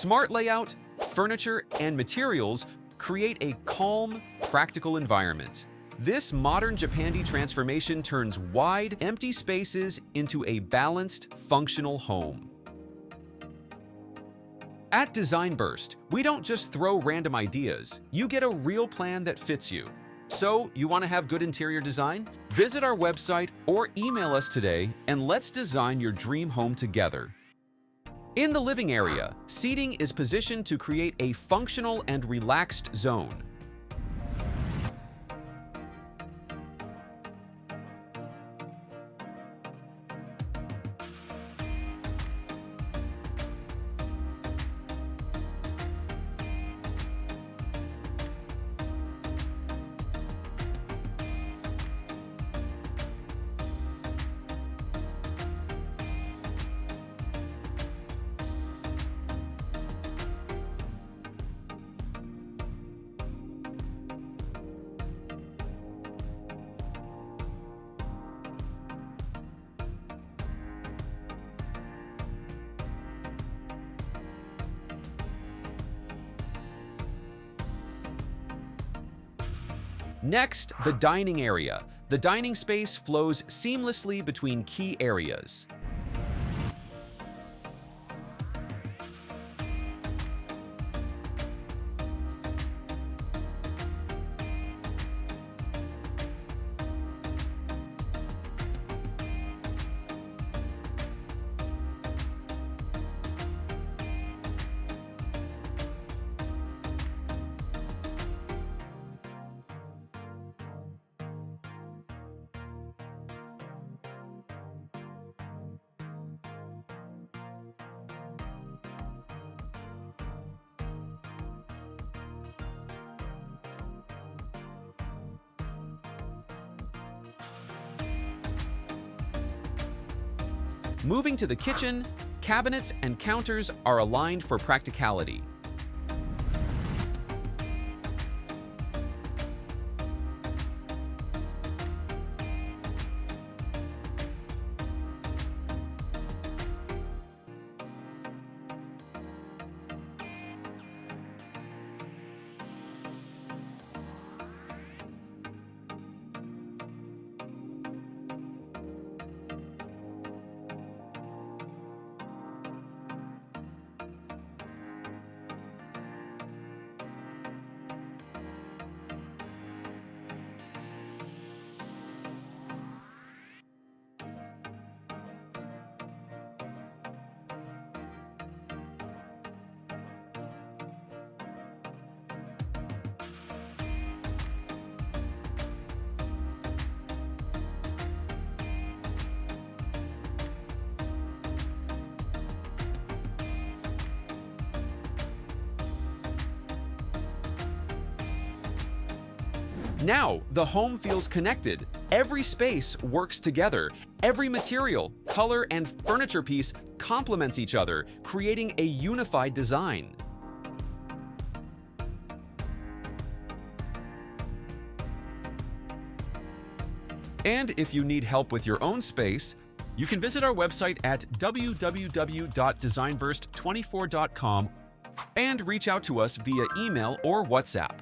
Smart layout, furniture, and materials create a calm, practical environment. This modern Japandi transformation turns wide, empty spaces into a balanced, functional home. At Design Burst, we don't just throw random ideas. You get a real plan that fits you. So, you want to have good interior design? Visit our website or email us today and let's design your dream home together. In the living area, seating is positioned to create a functional and relaxed zone. Next, the dining area. The dining space flows seamlessly between key areas. Moving to the kitchen, cabinets and counters are aligned for practicality. Now, the home feels connected. Every space works together. Every material, color, and furniture piece complements each other, creating a unified design. And if you need help with your own space, you can visit our website at www.designburst24.com and reach out to us via email or WhatsApp.